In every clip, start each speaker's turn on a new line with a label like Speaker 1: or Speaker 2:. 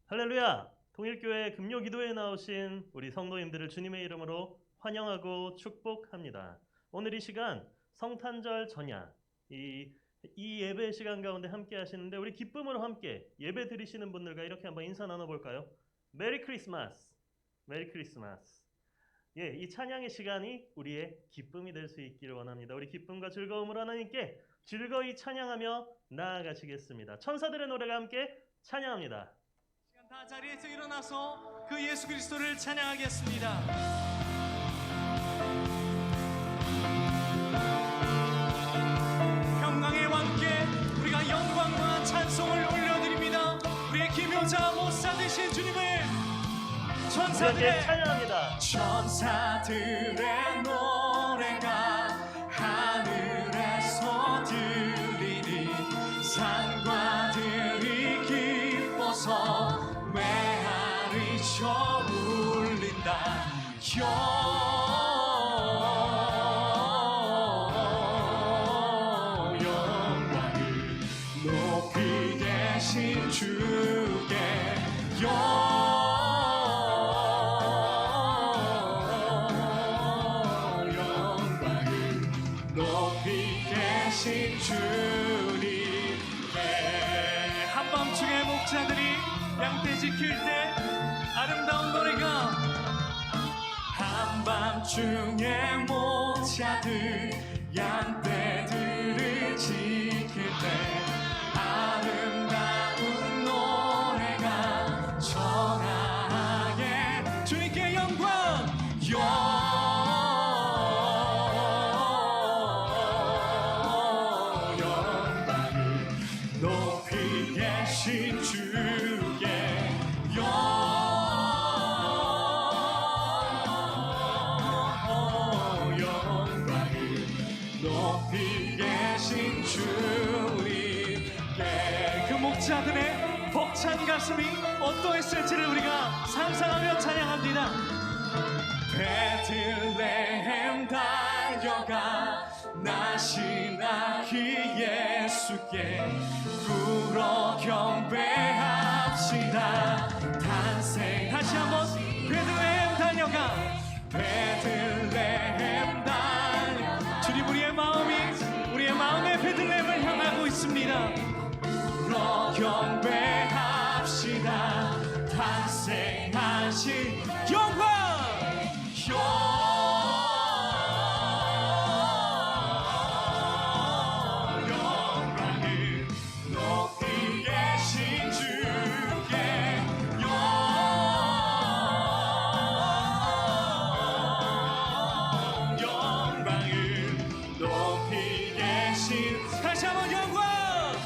Speaker 1: 할렐루야! 통일교회 금요기도에 나오신 우리 성도님들을 주님의 이름으로 환영하고 축복합니다. 오늘 이 시간 성탄절 전야 이 예배 시간 가운데 함께 하시는데 우리 기쁨으로 함께 예배 드리시는 분들과 이렇게 한번 인사 나눠볼까요? 메리 크리스마스! 메리 크리스마스! 예, 이 찬양의 시간이 우리의 기쁨이 될 수 있기를 원합니다. 우리 기쁨과 즐거움으로 하나님께 즐거이 찬양하며 나아가시겠습니다. 천사들의 노래가 함께 찬양합니다.
Speaker 2: 다 자리에서 일어나서 그 예수 그리스도를 찬양하겠습니다. 평강의 왕께 우리가 영광과 찬송을 올려드립니다. 우리의 기묘자 못사 되신 주님을 천사들의
Speaker 1: 찬양합니다.
Speaker 2: 천사들의 노래가 하늘에서 들리니 산과 들이 기뻐서 메아리 쳐 울린다. 영광을 높이 계신 주께 영광을 높이 계신 주님께. 한밤중에 목자들이 양떼 지킬 때 아름다운 노래가 한밤중에 목자들 양떼들을 지킬 때 아름다운 노래가 전하게 주님께 영광을 높이 계신 주께 영광을 높이 계신 주님께. 그 목자들의 벅찬 가슴이 어떠했을지를 우리가 상상하며 찬양합니다. 베들레헴 달려가 나신 아기 예수께 굴어 경배합시다. 탄생. 다시 한번 베들레헴 달려가 베들레헴 달려. 주님 우리의 마음의 베들레헴을 향하고 있습니다. 굴어 경배합시다. 탄생하신 영광을 높이 계신 주께 영광을 높이 계신. 다시 한번 영광을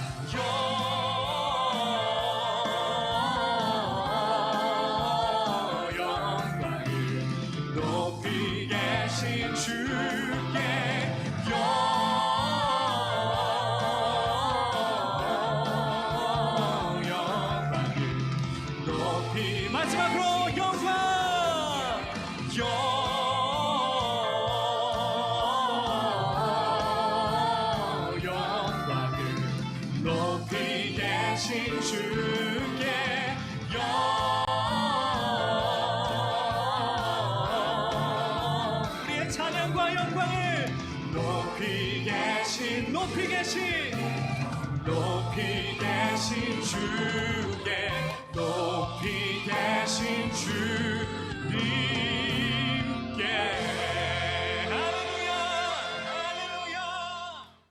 Speaker 2: 높이 계신 주께 영광을 높이. 마지막으로 영광을 높이 계신 주께 우리의 찬양과 영광을 높이 계신 주께 높이 계신 주님께. 할렐루야 할렐루야.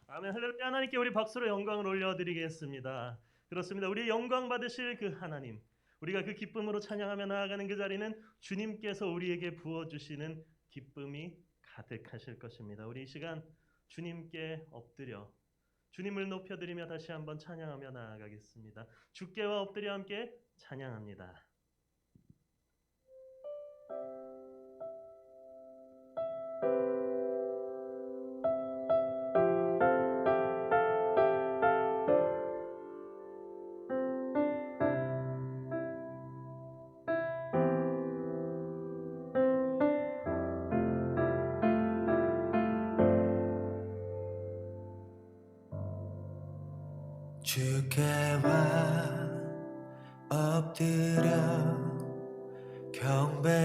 Speaker 1: 아멘. 할렐루야. 하나님께 우리 박수로 영광을 올려드리겠습니다. 그렇습니다. 우리 영광 받으실 그 하나님, 우리가 그 기쁨으로 찬양하며 나아가는 그 자리는 주님께서 우리에게 부어주시는 기쁨이 가득하실 것입니다. 우리 이 시간 주님께 엎드려 주님을 높여드리며 다시 한번 찬양하며 나아가겠습니다. 주께와 엎드려 함께 찬양합니다.
Speaker 3: 주께와 엎드려 경배드립니다.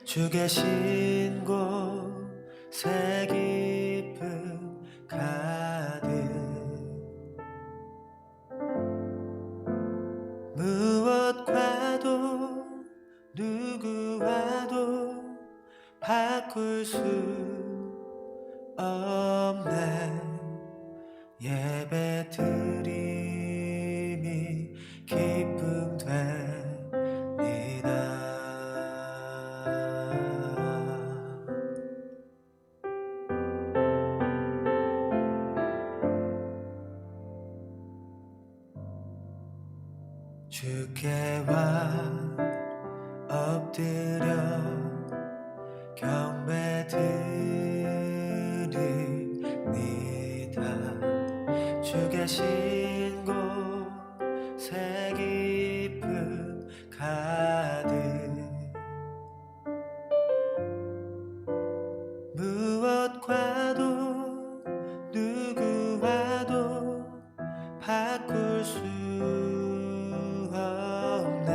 Speaker 3: 주 계신 곳에 기쁨 가득 무엇과도 누구와도 바꿀 수 없네. 예배 드림이 기쁨 됩니다. 주께와 엎드려 경배드립니다. 주 계신 곳에 기쁨 가득 무엇과도 누구와도 바꿀 수 없네.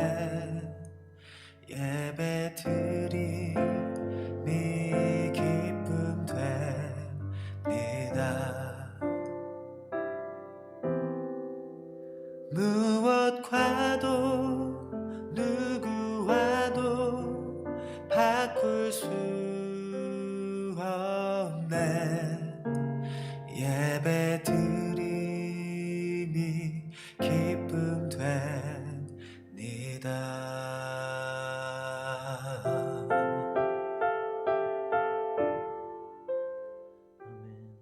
Speaker 3: 예배 드림이 기쁨 됩니다. 무엇과도 누구와도 바꿀 수 없네. 예배 드림이 기쁨 됩니다.
Speaker 1: 아멘.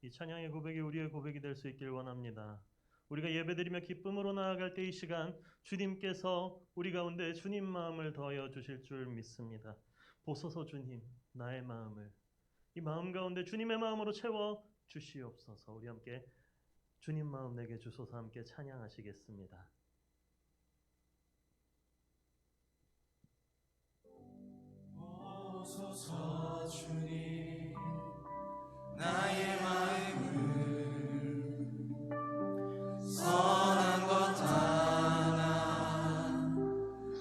Speaker 1: 이 찬양의 고백이 우리의 고백이 될 수 있길 원합니다. 우리가 예배드리며 기쁨으로 나아갈 때 이 시간 주님께서 우리 가운데 주님 마음을 더하여 주실 줄 믿습니다. 보소서 주님, 나의 마음을 이 마음 가운데 주님의 마음으로 채워 주시옵소서. 우리 함께 주님 마음 내게 주소서 함께 찬양하시겠습니다.
Speaker 3: 보소서 주님, 나의 마음을 선한 것 하나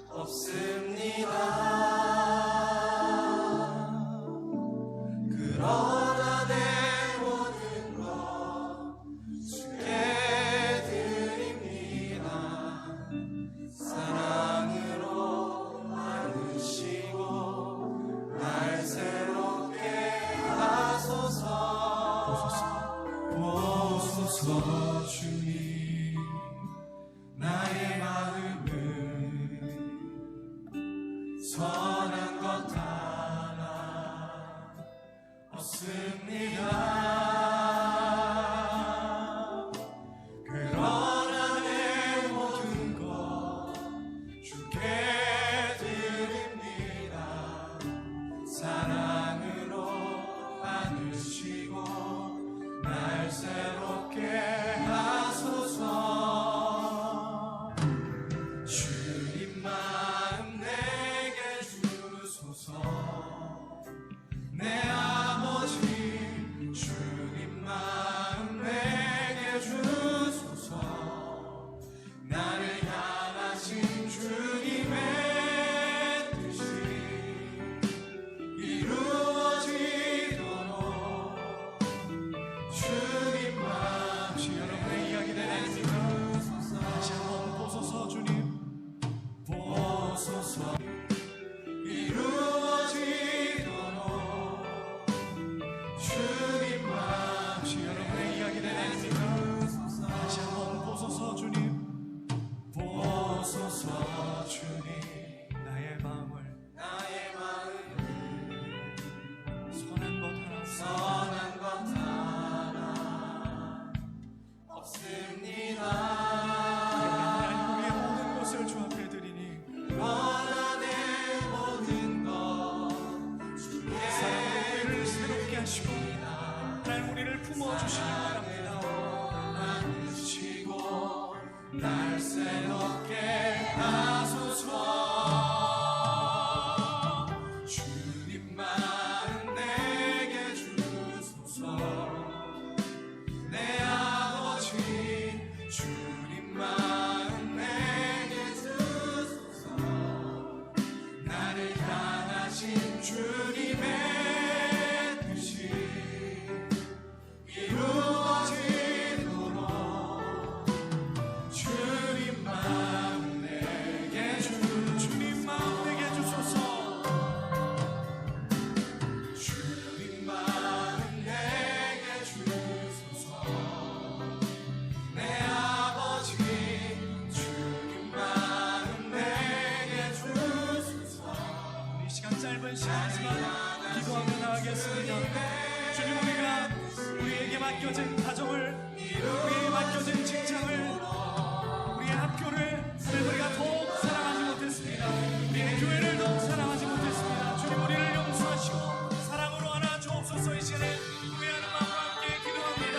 Speaker 3: 없습니다. 그러나 내 모든 것 주께 드립니다. 사랑으로 안으시고 날 새롭게 하소서. 보소서 주님, 나의 마음을 선한 것 하나 없습니다. 그러나 내 모든 것 주께 드립니다. 사랑으로 안으시고 날 새롭게 하소서. 주님 마음 내게 주소서. 내 아버지 주님 마음 내게 주소서. 나를 향하신 주님의 뜻이 이루어지도록 주님 마음 여러분의 이야기 내내주소서. 다시 한번 보소서 주님, 보소서. 이루어지도록 주님 마음 여러분의 이야기 내내주소서. 다시 한번 보소서 주님, 보소서 주님. 나의 마음을 선한 것 하나 없습니다. 우리의 모든 것을 주 앞에 드리니 그러나 내 모든 것 주께 우리를 새롭게 하시고 날 우리를 품어주시기 바랍니다. 안으시고 날 새롭게 하소서. 주님 마음 내게 주소서. 내 주님 마음 내게 주소서. 나를 향하신 주님의 뜻이 이루어지도록 주님 마음 내게 주님 마음 내게 주소서. 주님 마음 내게 주소서. 내 아버지 주님 마음 내게 주소서. 이 시간 짧은 시간이지만 기도하며 나가겠습니다. 주님, 우리가 우리에게 맡겨진 가정을, 우리에게 맡겨진 직장을, 우리의 학교를 우리가 더욱 사랑하지 못했습니다. 우리의 교회를 더욱 사랑하지 못했습니다. 주님, 우리를 용서하시고 사랑으로 하나 주옵소서. 이 시간에 후회하는 마음과 함께 기도합니다.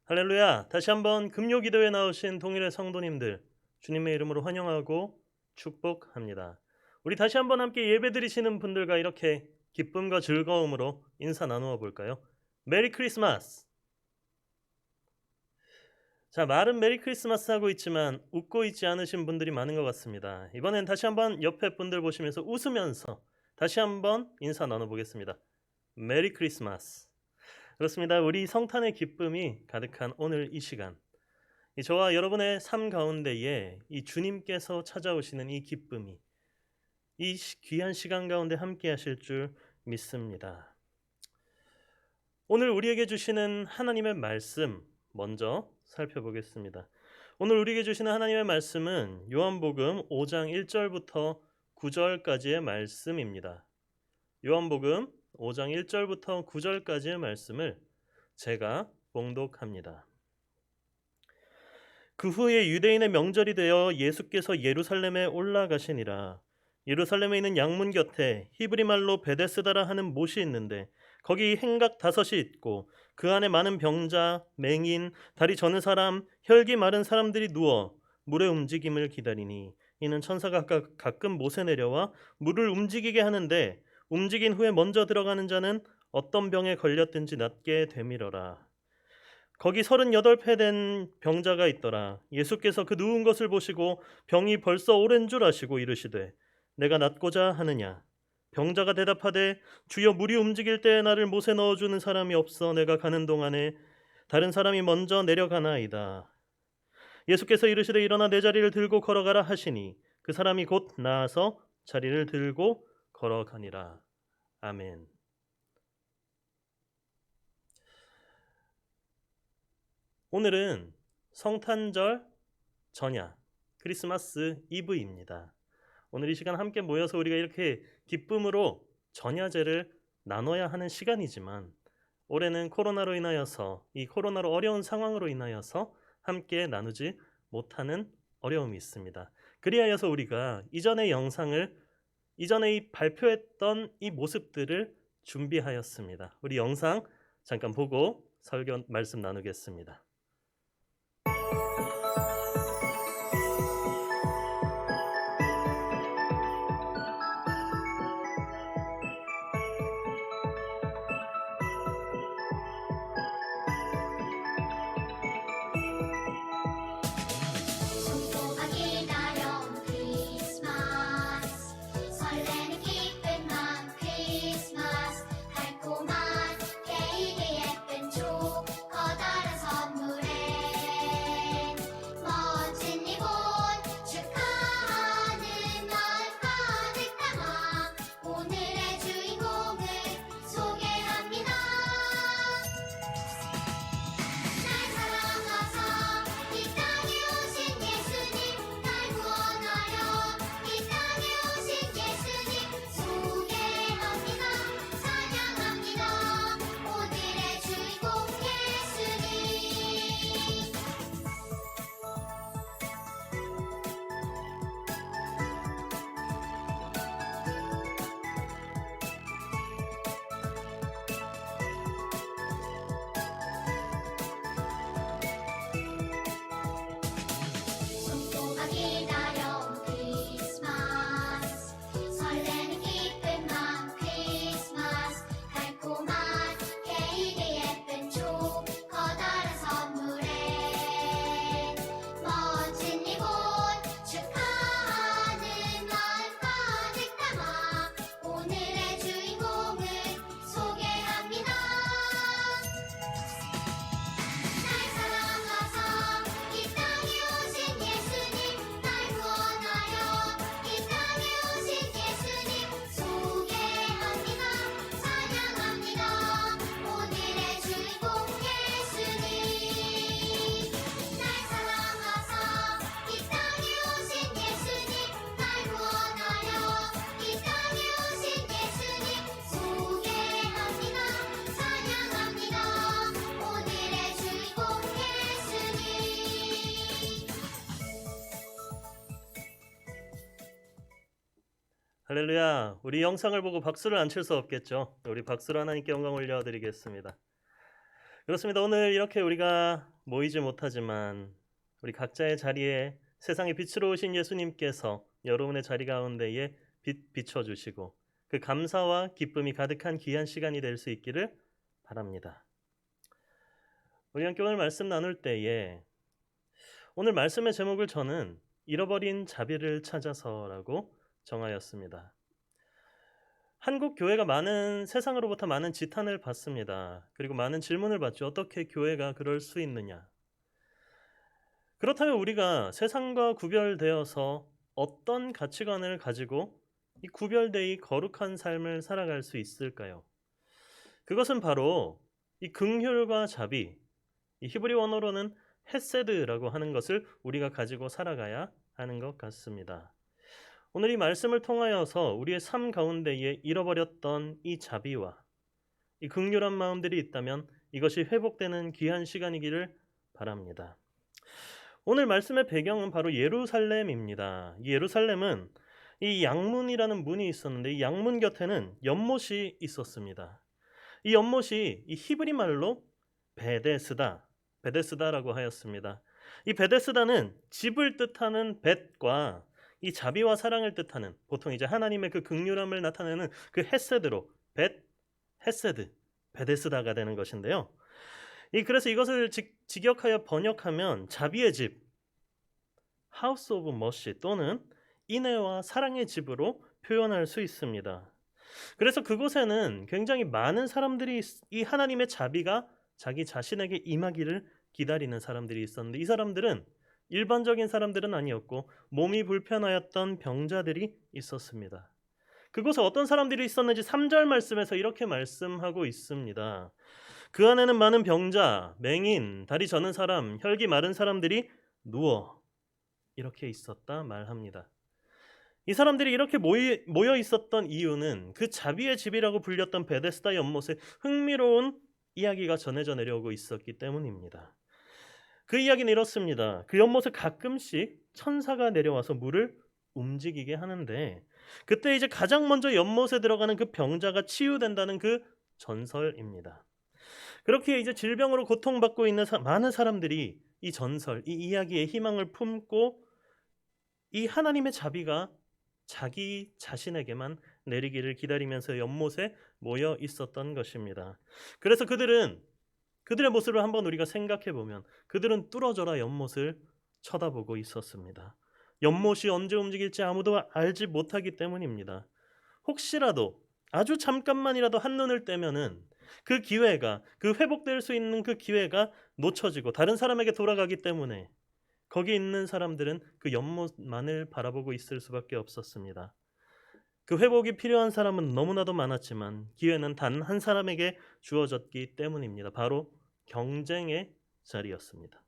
Speaker 1: 할렐루야. 다시 한번 금요 기도에 나오신 동일의 성도님들 주님의 이름으로 환영하고 축복합니다. 우리 다시 한번 함께 예배드리시는 분들과 이렇게 기쁨과 즐거움으로 인사 나누어 볼까요? 메리 크리스마스. 자, 말은 메리 크리스마스 하고 있지만 웃고 있지 않으신 분들이 많은 것 같습니다. 이번엔 다시 한번 옆에 분들 보시면서 웃으면서 다시 한번 인사 나눠보겠습니다. 메리 크리스마스. 그렇습니다. 우리 성탄의 기쁨이 가득한 오늘 이 시간, 저와 여러분의 삶 가운데에 이 주님께서 찾아오시는 이 기쁨이 이 귀한 시간 가운데 함께 하실 줄 믿습니다. 오늘 우리에게 주시는 하나님의 말씀 먼저 살펴보겠습니다. 오늘 우리에게 주시는 하나님의 말씀은 요한복음 5장 1절부터 9절까지의 말씀입니다. 요한복음 5장 1절부터 9절까지의 말씀을 제가 봉독합니다. 그 후에 유대인의 명절이 되어 예수께서 예루살렘에 올라가시니라. 예루살렘에 있는 양문 곁에 히브리 말로 베데스다라 하는 못이 있는데 거기 행각 5이 있고 그 안에 많은 병자, 맹인, 다리 저는 사람, 혈기 마른 사람들이 누워 물의 움직임을 기다리니 이는 천사가 가끔 못에 내려와 물을 움직이게 하는데 움직인 후에 먼저 들어가는 자는 어떤 병에 걸렸든지 낫게 되밀어라. 거기 38배 된 병자가 있더라. 예수께서 그 누운 것을 보시고 병이 벌써 오랜 줄 아시고 이르시되 내가 낫고자 하느냐. 병자가 대답하되 주여, 물이 움직일 때에 나를 못에 넣어주는 사람이 없어 내가 가는 동안에 다른 사람이 먼저 내려가나이다. 예수께서 이르시되 일어나 내 자리를 들고 걸어가라 하시니 그 사람이 곧 나아서 자리를 들고 걸어가니라. 아멘. 오늘은 성탄절 전야, 크리스마스 이브입니다. 오늘 이 시간 함께 모여서 우리가 이렇게 기쁨으로 전야제를 나눠야 하는 시간이지만 올해는 코로나로 인하여서 이 코로나로 어려운 상황으로 인하여서 함께 나누지 못하는 어려움이 있습니다. 그리하여서 우리가 이전의 영상을, 이전에 이 발표했던 이 모습들을 준비하였습니다. 우리 영상 잠깐 보고 설교 말씀 나누겠습니다.
Speaker 4: 달콤한 케이크에 예쁜 초 커다란 선물
Speaker 1: 할렐루야. 우리 영상을 보고 박수를 안 칠 수 없겠죠. 우리 박수로 하나님께 영광 올려드리겠습니다. 그렇습니다. 오늘 이렇게 우리가 모이지 못하지만 우리 각자의 자리에 세상의 빛으로 오신 예수님께서 여러분의 자리 가운데에 비춰주시고 그 감사와 기쁨이 가득한 귀한 시간이 될 수 있기를 바랍니다. 우리 함께 오늘 말씀 나눌 때에 오늘 말씀의 제목을 저는 잃어버린 자비를 찾아서라고 정하였습니다. 한국 교회가 세상으로부터 많은 지탄을 받습니다. 그리고 많은 질문을 받죠. 어떻게 교회가 그럴 수 있느냐? 그렇다면 우리가 세상과 구별되어서 어떤 가치관을 가지고 이 구별되이 거룩한 삶을 살아갈 수 있을까요? 그것은 바로 이 긍휼과 자비, 이 히브리 원어로는 헤세드라고 하는 것을 우리가 가지고 살아가야 하는 것 같습니다. 오늘 이 말씀을 통하여서 우리의 삶 가운데에 잃어버렸던 이 자비와 이 긍휼한 마음들이 있다면 이것이 회복되는 귀한 시간이기를 바랍니다. 오늘 말씀의 배경은 바로 예루살렘입니다. 이 예루살렘은 이 양문이라는 문이 있었는데 이 양문 곁에는 연못이 있었습니다. 이 연못이 이 히브리 말로 베데스다라고 하였습니다. 이 베데스다는 집을 뜻하는 벳과 이 자비와 사랑을 뜻하는 보통 이제 하나님의 그 긍휼함을 나타내는 그 헤세드로 헤세드 베데스다가 되는 것인데요. 그래서 이것을 직역하여 번역하면 자비의 집, House of Mercy 또는 인애와 사랑의 집으로 표현할 수 있습니다. 그래서 그곳에는 굉장히 많은 사람들이 이 하나님의 자비가 자기 자신에게 임하기를 기다리는 사람들이 있었는데 이 사람들은 일반적인 사람들은 아니었고 몸이 불편하였던 병자들이 있었습니다. 그곳에 어떤 사람들이 있었는지 3절 말씀에서 이렇게 말씀하고 있습니다. 그 안에는 많은 병자, 맹인, 다리 저는 사람, 혈기 마른 사람들이 누워 이렇게 있었다 말합니다. 이 사람들이 이렇게 모여 있었던 이유는 그 자비의 집이라고 불렸던 베데스다 연못에 흥미로운 이야기가 전해져 내려오고 있었기 때문입니다. 그 이야기는 이렇습니다. 그 연못에 가끔씩 천사가 내려와서 물을 움직이게 하는데 그때 이제 가장 먼저 연못에 들어가는 그 병자가 치유된다는 그 전설입니다. 그렇게 이제 질병으로 고통받고 있는 많은 사람들이 이 전설, 이 이야기에 희망을 품고 이 하나님의 자비가 자기 자신에게만 내리기를 기다리면서 연못에 모여 있었던 것입니다. 그래서 그들의 모습을 한번 우리가 생각해 보면 그들은 뚫어져라 연못을 쳐다보고 있었습니다. 연못이 언제 움직일지 아무도 알지 못하기 때문입니다. 혹시라도 아주 잠깐만이라도 한눈을 떼면은 그 기회가, 그 회복될 수 있는 그 기회가 놓쳐지고 다른 사람에게 돌아가기 때문에 거기 있는 사람들은 그 연못만을 바라보고 있을 수밖에 없었습니다. 그 회복이 필요한 사람은 너무나도 많았지만 기회는 단 한 사람에게 주어졌기 때문입니다. 바로 경쟁의 자리였습니다.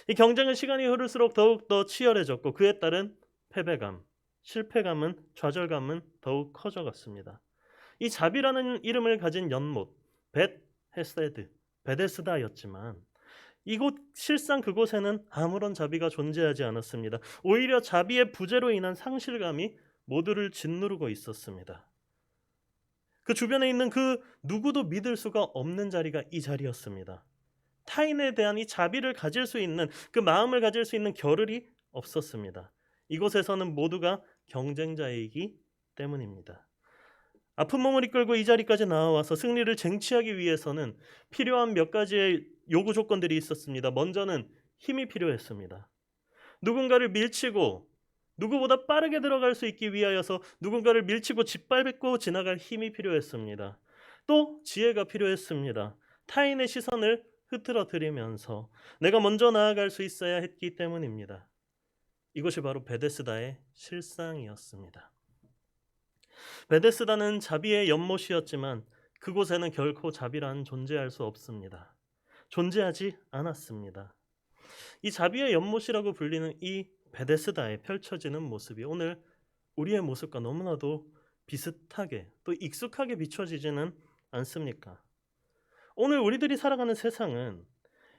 Speaker 1: 이 경쟁은 시간이 흐를수록 더욱더 치열해졌고 그에 따른 패배감, 실패감은 좌절감은 더욱 커져갔습니다. 이 자비라는 이름을 가진 연못, 벳헤세드, 베데스다였지만 실상 그곳에는 아무런 자비가 존재하지 않았습니다. 오히려 자비의 부재로 인한 상실감이 모두를 짓누르고 있었습니다. 그 주변에 있는 그 누구도 믿을 수가 없는 자리가 이 자리였습니다. 타인에 대한 이 자비를 가질 수 있는 그 마음을 가질 수 있는 겨를이 없었습니다. 이곳에서는 모두가 경쟁자이기 때문입니다. 아픈 몸을 이끌고 이 자리까지 나와서 승리를 쟁취하기 위해서는 필요한 몇 가지의 요구 조건들이 있었습니다. 먼저는 힘이 필요했습니다. 누군가를 밀치고 누구보다 빠르게 들어갈 수 있기 위하여서 누군가를 밀치고 짓밟고 지나갈 힘이 필요했습니다. 또 지혜가 필요했습니다. 타인의 시선을 흐트러뜨리면서 내가 먼저 나아갈 수 있어야 했기 때문입니다. 이것이 바로 베데스다의 실상이었습니다. 베데스다는 자비의 연못이었지만 그곳에는 결코 자비란 존재할 수 없습니다. 존재하지 않았습니다. 이 자비의 연못이라고 불리는 이 베데스다에 펼쳐지는 모습이 오늘 우리의 모습과 너무나도 비슷하게 또 익숙하게 비춰지지는 않습니까? 오늘 우리들이 살아가는 세상은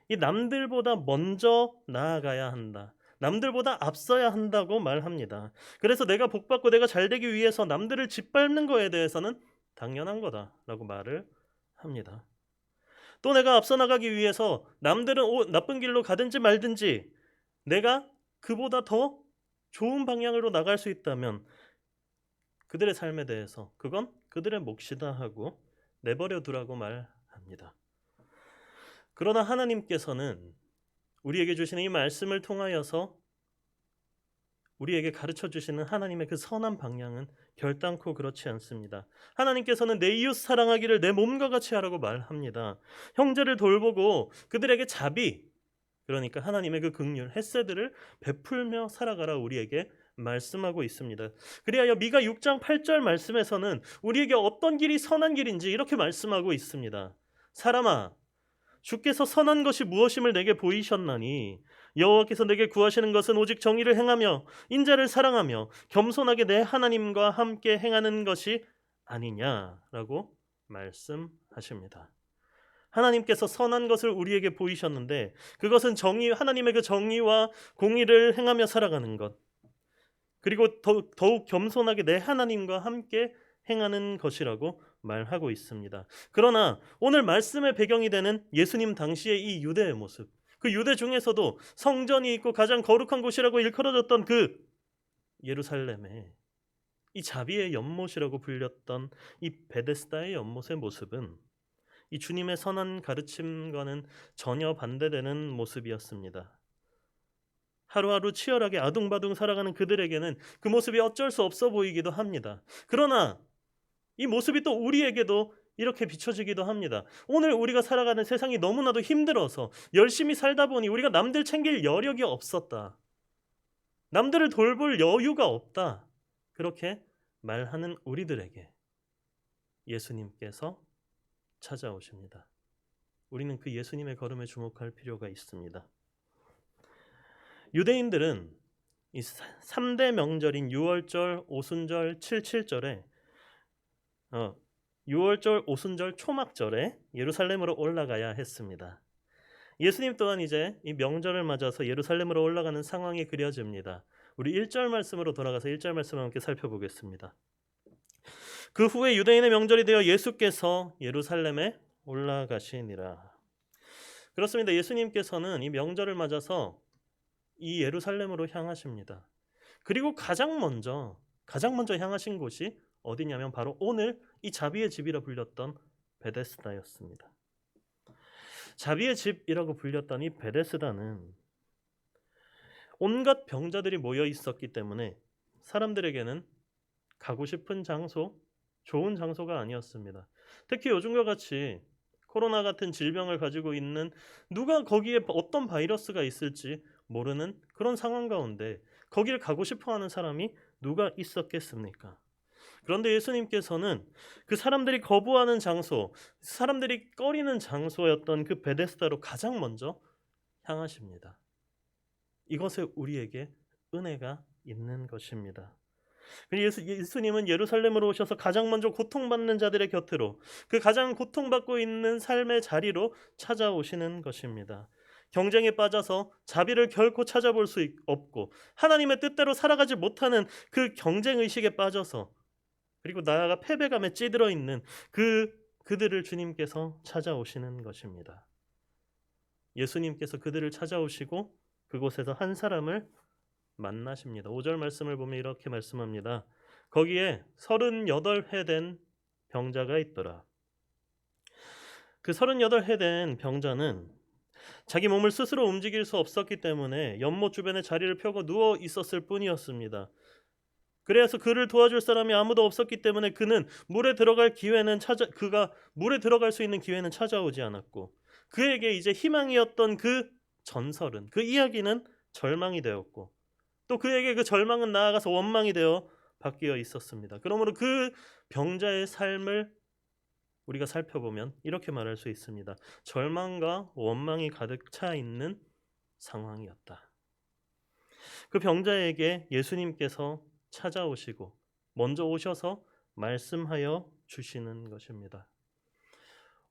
Speaker 1: 이 남들보다 먼저 나아가야 한다. 남들보다 앞서야 한다고 말합니다. 그래서 내가 복받고 내가 잘되기 위해서 남들을 짓밟는 거에 대해서는 당연한 거다라고 말을 합니다. 또 내가 앞서 나가기 위해서 남들은 나쁜 길로 가든지 말든지 내가 그보다 더 좋은 방향으로 나갈 수 있다면 그들의 삶에 대해서 그건 그들의 몫이다 하고 내버려 두라고 말합니다. 그러나 하나님께서는 우리에게 주시는 이 말씀을 통하여서 우리에게 가르쳐 주시는 하나님의 그 선한 방향은 결단코 그렇지 않습니다. 하나님께서는 내 이웃 사랑하기를 내 몸과 같이 하라고 말합니다. 형제를 돌보고 그들에게 자비, 그러니까 하나님의 그 긍휼, 헤세드를 베풀며 살아가라 우리에게 말씀하고 있습니다. 그리하여 미가 6장 8절 말씀에서는 우리에게 어떤 길이 선한 길인지 이렇게 말씀하고 있습니다. 사람아, 주께서 선한 것이 무엇임을 내게 보이셨나니 여호와께서 내게 구하시는 것은 오직 정의를 행하며 인자를 사랑하며 겸손하게 내 하나님과 함께 행하는 것이 아니냐라고 말씀하십니다. 하나님께서 선한 것을 우리에게 보이셨는데 그것은 하나님의 그 정의와 공의를 행하며 살아가는 것, 그리고 더욱 겸손하게 내 하나님과 함께 행하는 것이라고 말하고 있습니다. 그러나 오늘 말씀의 배경이 되는 예수님 당시의 이 유대의 모습, 그 유대 중에서도 성전이 있고 가장 거룩한 곳이라고 일컬어졌던 그 예루살렘에 이 자비의 연못이라고 불렸던 이 베데스다의 연못의 모습은 이 주님의 선한 가르침과는 전혀 반대되는 모습이었습니다. 하루하루 치열하게 아둥바둥 살아가는 그들에게는 그 모습이 어쩔 수 없어 보이기도 합니다. 그러나 이 모습이 또 우리에게도 이렇게 비춰지기도 합니다. 오늘 우리가 살아가는 세상이 너무나도 힘들어서 열심히 살다 보니 우리가 남들 챙길 여력이 없었다. 남들을 돌볼 여유가 없다. 그렇게 말하는 우리들에게 예수님께서 찾아오십니다. 우리는 그 예수님의 걸음에 주목할 필요가 있습니다. 유대인들은 이 3대 명절인 6월절, 오순절, 77절에 6월절, 오순절, 초막절에 예루살렘으로 올라가야 했습니다. 예수님 또한 이제 이 명절을 맞아서 예루살렘으로 올라가는 상황이 그려집니다. 우리 1절 말씀으로 돌아가서 1절 말씀을 함께 살펴보겠습니다. 그 후에 유대인의 명절이 되어 예수께서 예루살렘에 올라가시니라. 그렇습니다. 예수님께서는 이 명절을 맞아서 이 예루살렘으로 향하십니다. 그리고 가장 먼저 향하신 곳이 어디냐면 바로 오늘 이 자비의 집이라 불렸던 베데스다였습니다. 자비의 집이라고 불렸던 이 베데스다는 온갖 병자들이 모여 있었기 때문에 사람들에게는 가고 싶은 장소, 좋은 장소가 아니었습니다. 특히 요즘과 같이 코로나 같은 질병을 가지고 있는 누가 거기에 어떤 바이러스가 있을지 모르는 그런 상황 가운데 거기를 가고 싶어하는 사람이 누가 있었겠습니까? 그런데 예수님께서는 그 사람들이 거부하는 장소, 사람들이 꺼리는 장소였던 그 베데스다로 가장 먼저 향하십니다. 이것에 우리에게 은혜가 있는 것입니다. 예수님은 예루살렘으로 오셔서 가장 먼저 고통받는 자들의 곁으로, 그 가장 고통받고 있는 삶의 자리로 찾아오시는 것입니다. 경쟁에 빠져서 자비를 결코 찾아볼 수 없고 하나님의 뜻대로 살아가지 못하는 그 경쟁의식에 빠져서, 그리고 나아가 패배감에 찌들어 있는 그들을 주님께서 찾아오시는 것입니다. 예수님께서 그들을 찾아오시고 그곳에서 한 사람을 만나십니다. 5절 말씀을 보면 이렇게 말씀합니다. 거기에 38회 된 병자가 있더라. 그 38회 된 병자는 자기 몸을 스스로 움직일 수 없었기 때문에 연못 주변에 자리를 펴고 누워 있었을 뿐이었습니다. 그래서 그를 도와줄 사람이 아무도 없었기 때문에 그가 물에 들어갈 수 있는 기회는 찾아오지 않았고, 그에게 이제 희망이었던 그 전설은, 그 이야기는 절망이 되었고, 또 그에게 그 절망은 나아가서 원망이 되어 바뀌어 있었습니다. 그러므로 그 병자의 삶을 우리가 살펴보면 이렇게 말할 수 있습니다. 절망과 원망이 가득 차 있는 상황이었다. 그 병자에게 예수님께서 찾아오시고 먼저 오셔서 말씀하여 주시는 것입니다.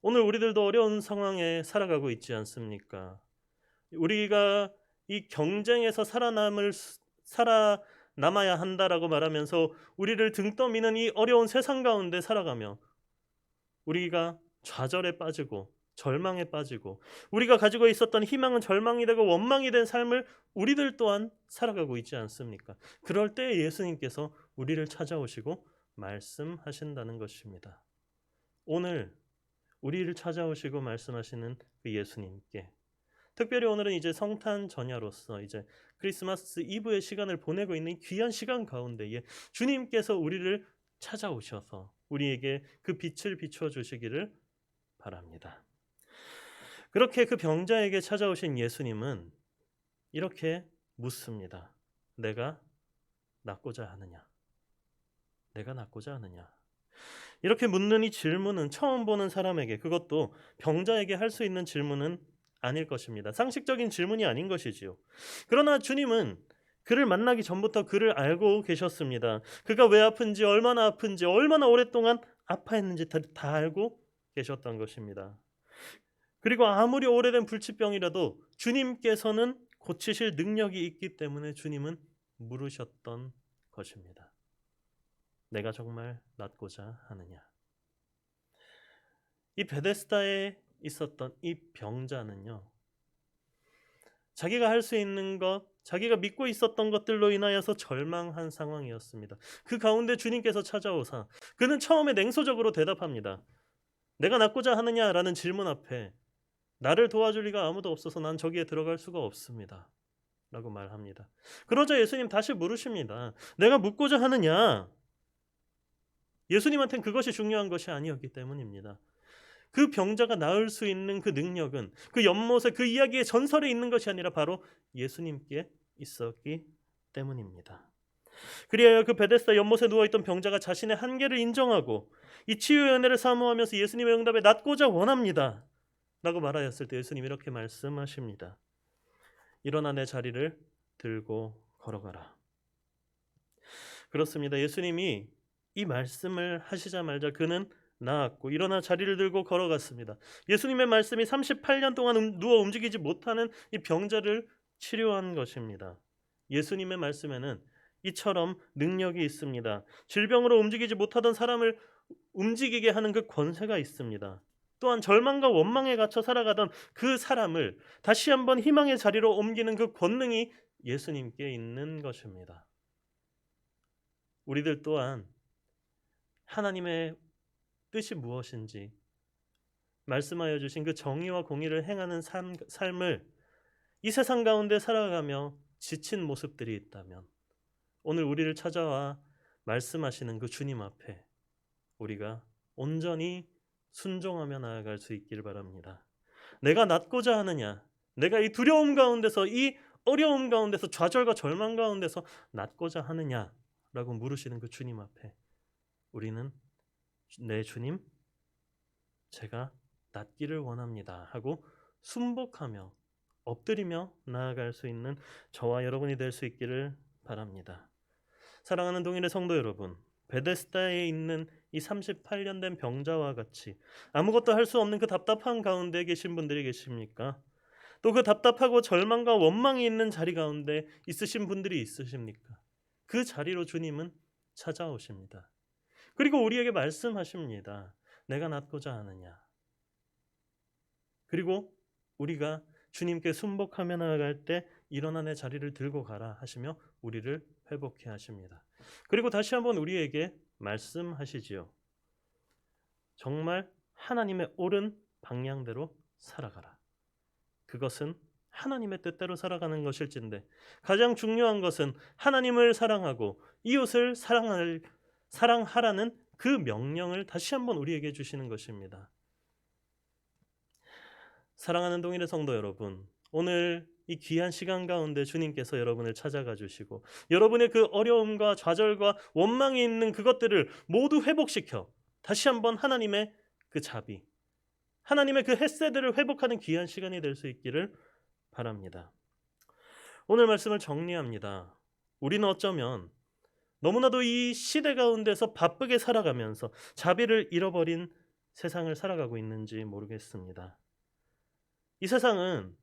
Speaker 1: 오늘 우리들도 어려운 상황에 살아가고 있지 않습니까? 우리가 이 경쟁에서 살아남아야 한다라고 말하면서 우리를 등 떠미는 이 어려운 세상 가운데 살아가며 우리가 좌절에 빠지고 절망에 빠지고 우리가 가지고 있었던 희망은 절망이 되고 원망이 된 삶을 우리들 또한 살아가고 있지 않습니까? 그럴 때 예수님께서 우리를 찾아오시고 말씀하신다는 것입니다. 오늘 우리를 찾아오시고 말씀하시는 그 예수님께, 특별히 오늘은 이제 성탄 전야로서 이제 크리스마스 이브의 시간을 보내고 있는 귀한 시간 가운데에 주님께서 우리를 찾아오셔서 우리에게 그 빛을 비춰 주시기를 바랍니다. 그렇게 그 병자에게 찾아오신 예수님은 이렇게 묻습니다. 내가 낫고자 하느냐? 내가 낫고자 하느냐? 이렇게 묻는 이 질문은 처음 보는 사람에게, 그것도 병자에게 할 수 있는 질문은 아닐 것입니다. 상식적인 질문이 아닌 것이지요. 그러나 주님은 그를 만나기 전부터 그를 알고 계셨습니다. 그가 왜 아픈지, 얼마나 오랫동안 아파했는지 다 알고 계셨던 것입니다. 그리고 아무리 오래된 불치병이라도 주님께서는 고치실 능력이 있기 때문에 주님은 물으셨던 것입니다. 내가 정말 낫고자 하느냐? 이 베데스다에 있었던 이 병자는요, 자기가 할 수 있는 것, 자기가 믿고 있었던 것들로 인하여서 절망한 상황이었습니다. 그 가운데 주님께서 찾아오사 그는 처음에 냉소적으로 대답합니다. 내가 낫고자 하느냐라는 질문 앞에 나를 도와줄 리가 아무도 없어서 난 저기에 들어갈 수가 없습니다 라고 말합니다. 그러자 예수님 다시 물으십니다. 내가 묻고자 하느냐? 예수님한테는 그것이 중요한 것이 아니었기 때문입니다. 그 병자가 나을 수 있는 그 능력은 그 연못에 그 이야기의 전설에 있는 것이 아니라 바로 예수님께 있었기 때문입니다. 그리하여 그 베데스다 연못에 누워있던 병자가 자신의 한계를 인정하고 이 치유의 은혜를 사모하면서 예수님의 응답에 낫고자 원합니다 라고 말하였을 때 예수님 이렇게 말씀하십니다. 일어나 내 자리를 들고 걸어가라. 그렇습니다. 예수님이 이 말씀을 하시자마자 그는 나았고 일어나 자리를 들고 걸어갔습니다. 예수님의 말씀이 38년 동안 누워 움직이지 못하는 이 병자를 치료한 것입니다. 예수님의 말씀에는 이처럼 능력이 있습니다. 질병으로 움직이지 못하던 사람을 움직이게 하는 그 권세가 있습니다. 또한 절망과 원망에 갇혀 살아가던 그 사람을 다시 한번 희망의 자리로 옮기는 그 권능이 예수님께 있는 것입니다. 우리들 또한 하나님의 뜻이 무엇인지 말씀하여 주신 그 정의와 공의를 행하는 삶을 이 세상 가운데 살아가며 지친 모습들이 있다면 오늘 우리를 찾아와 말씀하시는 그 주님 앞에 우리가 온전히 순종하며 나아갈 수 있기를 바랍니다. 내가 낫고자 하느냐? 내가 이 두려움 가운데서, 이 어려움 가운데서, 좌절과 절망 가운데서 낫고자 하느냐? 라고 물으시는 그 주님 앞에 우리는 네 주님, 제가 낫기를 원합니다 하고 순복하며 엎드리며 나아갈 수 있는 저와 여러분이 될 수 있기를 바랍니다. 사랑하는 동일의 성도 여러분, 베데스다에 있는 이 38년 된 병자와 같이 아무것도 할 수 없는 그 답답한 가운데 계신 분들이 계십니까? 또 그 답답하고 절망과 원망이 있는 자리 가운데 있으신 분들이 있으십니까? 그 자리로 주님은 찾아오십니다. 그리고 우리에게 말씀하십니다. 내가 낫고자 하느냐? 그리고 우리가 주님께 순복하며 나아갈 때 일어나 내 자리를 들고 가라 하시며 우리를 회복해 하십니다. 그리고 다시 한번 우리에게 말씀하시지요. 정말 하나님의 옳은 방향대로 살아가라. 그것은 하나님의 뜻대로 살아가는 것일진데 가장 중요한 것은 하나님을 사랑하고 이웃을 사랑하라는 그 명령을 다시 한번 우리에게 주시는 것입니다. 사랑하는 동일의 성도 여러분, 오늘 이 귀한 시간 가운데 주님께서 여러분을 찾아가 주시고 여러분의 그 어려움과 좌절과 원망이 있는 그것들을 모두 회복시켜 다시 한번 하나님의 그 자비, 하나님의 그 헷세들을 회복하는 귀한 시간이 될 수 있기를 바랍니다. 오늘 말씀을 정리합니다. 우리는 어쩌면 너무나도 이 시대 가운데서 바쁘게 살아가면서 자비를 잃어버린 세상을 살아가고 있는지 모르겠습니다. 이 세상은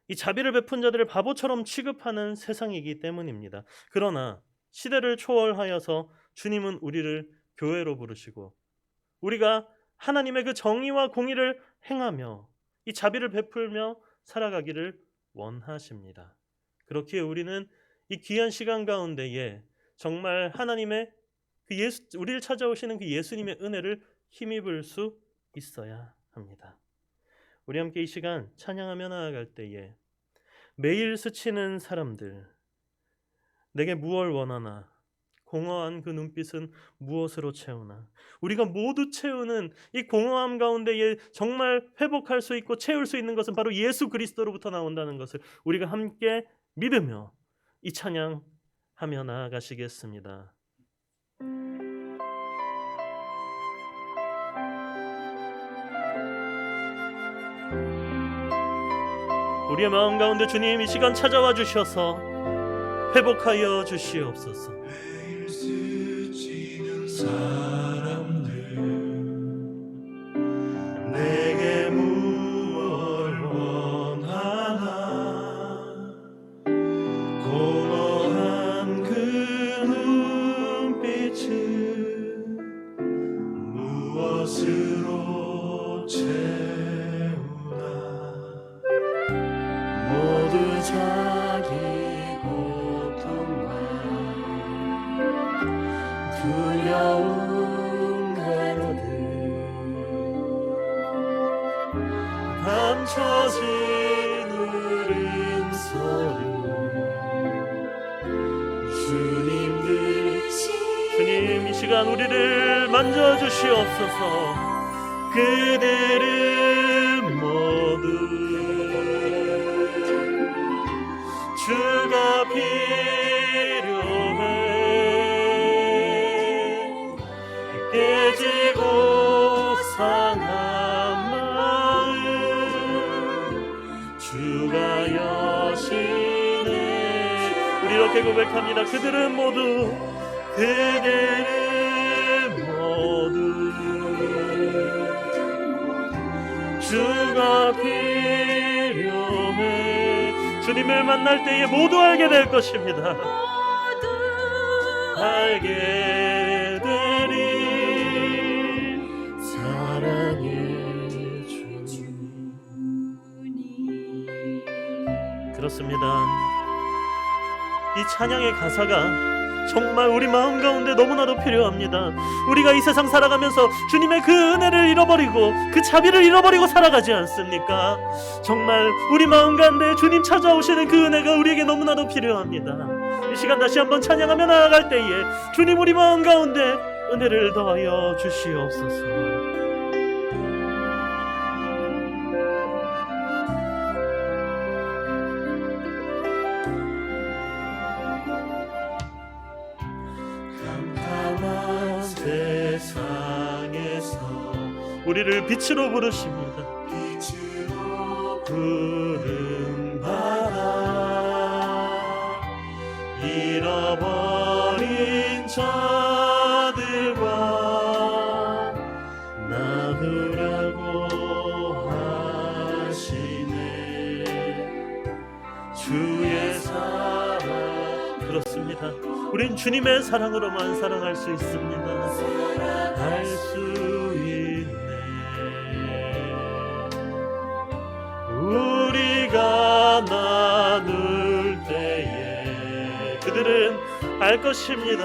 Speaker 1: 이 자비를 베푼 자들을 바보처럼 취급하는 세상이기 때문입니다. 그러나 시대를 초월하여서 주님은 우리를 교회로 부르시고 우리가 하나님의 그 정의와 공의를 행하며 이 자비를 베풀며 살아가기를 원하십니다. 그렇기에 우리는 이 귀한 시간 가운데에 정말 하나님의 우리를 찾아오시는 그 예수님의 은혜를 힘입을 수 있어야 합니다. 우리 함께 이 시간 찬양하며 나아갈 때에 매일 스치는 사람들, 내게 무엇을 원하나, 공허한 그 눈빛은 무엇으로 채우나, 우리가 모두 채우는 이 공허함 가운데에 정말 회복할 수 있고 채울 수 있는 것은 바로 예수 그리스도로부터 나온다는 것을 우리가 함께 믿으며 이 찬양하며 나아가시겠습니다. 우리의 마음 가운데 주님 이 시간 찾아와 주셔서 회복하여 주시옵소서.
Speaker 3: 매일 스치는 사람들 내게 무엇을 원하나 공허한 그 눈빛은 무엇으로 채우나 모두 자기 고통과 두려운 가로등 감춰진 울음소리
Speaker 1: 주님 이 시간 우리를 만져주시옵소서. 그들은 모두 주가 필요해. 깨지고 상한 마음 주가 여시네. 우리 이렇게 고백합니다. 그들은 모두 주가 필요해. 주님을 만날 때에 모두 알게 될 것입니다. 모두 알게 되리 사랑의 주님. 그렇습니다. 이 찬양의 가사가 정말 우리 마음 가운데 너무나도 필요합니다. 우리가 이 세상 살아가면서 주님의 그 은혜를 잃어버리고 그 자비를 잃어버리고 살아가지 않습니까? 정말 우리 마음 가운데 주님 찾아오시는 그 은혜가 우리에게 너무나도 필요합니다. 이 시간 다시 한번 찬양하며 나아갈 때에 주님 우리 마음 가운데 은혜를 더하여 주시옵소서. 세상에서 우리를 빛으로 부르십니다.
Speaker 3: 빛으로 부름받아 잃어버린 자들과 나누라고 하시네. 주의 사랑.
Speaker 1: 그렇습니다. 우린 주님의 사랑으로만 사랑할 수 있습니다.
Speaker 3: 할 수 있네. 우리가 나눌 때에
Speaker 1: 그들은 알 것입니다.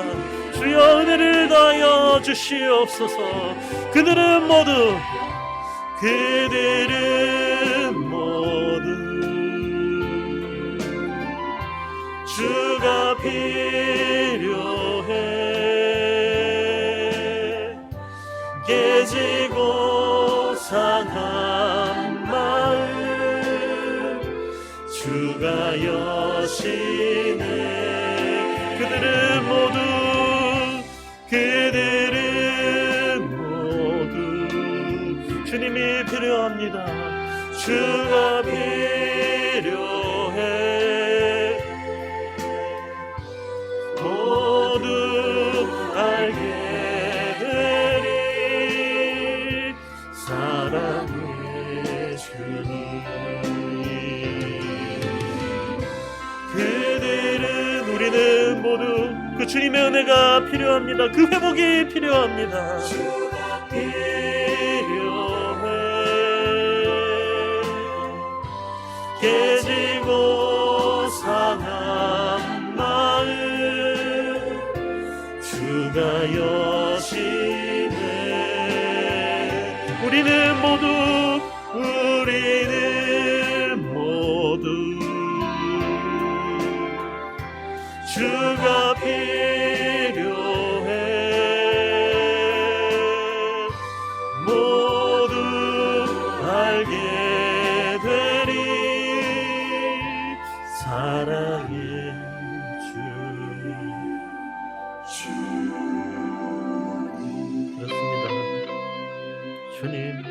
Speaker 1: 주여 은혜를 더하여 주시옵소서. 그들은 모두 주가 필요해. 깨지고 상한 마음 주가 여시네. 그들은 모두 주님이 필요합니다. 주가 필요해. 모두 알게 되리 사랑의 주님. 우리는 모두 그 주님의 은혜가 필요합니다. 그 회복이 필요합니다. 필요해. 깨지고 상한 마음 주가 여시네. 우리는 모두 주가 필요해. 모두 알게 되리 사랑의 그렇습니다. 주님,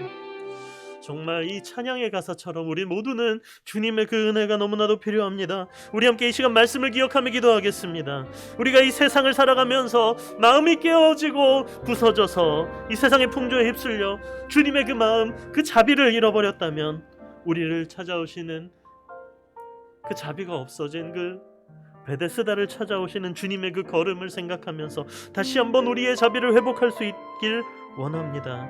Speaker 1: 정말 이 찬양의 가사처럼 우리 모두는 주님의 그 은혜가 너무나도 필요합니다. 우리 함께 이 시간 말씀을 기억하며 기도하겠습니다. 우리가 이 세상을 살아가면서 마음이 깨어지고 부서져서 이 세상의 풍조에 휩쓸려 주님의 그 마음, 그 자비를 잃어버렸다면 우리를 찾아오시는 그 자비가 없어진 그 베데스다를 찾아오시는 주님의 그 걸음을 생각하면서 다시 한번 우리의 자비를 회복할 수 있길 원합니다.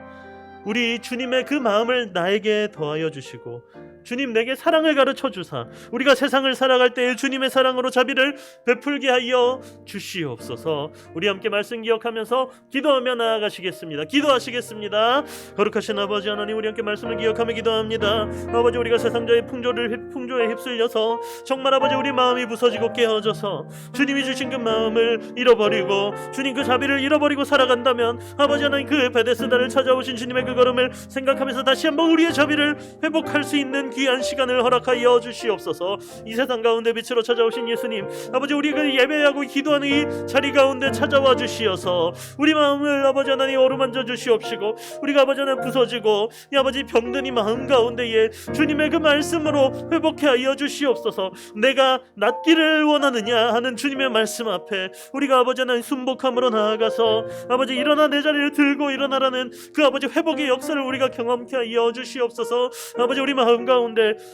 Speaker 1: 우리 주님의 그 마음을 나에게 더하여 주시고 주님 내게 사랑을 가르쳐 주사 우리가 세상을 살아갈 때에 주님의 사랑으로 자비를 베풀게 하여 주시옵소서. 우리 함께 말씀 기억하면서 기도하며 나아가시겠습니다. 기도하시겠습니다. 거룩하신 아버지 하나님, 우리 함께 말씀을 기억하며 기도합니다. 아버지, 우리가 세상자의 풍조에 휩쓸려서 정말 아버지 우리 마음이 부서지고 깨어져서 주님이 주신 그 마음을 잃어버리고 주님 그 자비를 잃어버리고 살아간다면 아버지 하나님, 그 베데스다를 찾아오신 주님의 그 걸음을 생각하면서 다시 한번 우리의 자비를 회복할 수 있는 귀한 시간을 허락하여 주시옵소서. 이 세상 가운데 빛으로 찾아오신 예수님, 아버지 우리가 예배하고 기도하는 이 자리 가운데 찾아와 주시어서 우리 마음을 아버지 하나님 어루만져 주시옵시고 우리가 아버지 하나님 부서지고 이 아버지 병든 이 마음 가운데에 주님의 그 말씀으로 회복해 하여 주시옵소서. 내가 낫기를 원하느냐 하는 주님의 말씀 앞에 우리가 아버지 하나님 순복함으로 나아가서 아버지 일어나 내 자리를 들고 일어나라는 그 아버지 회복의 역사를 우리가 경험케 하여 주시옵소서. 아버지 우리 마음 가운데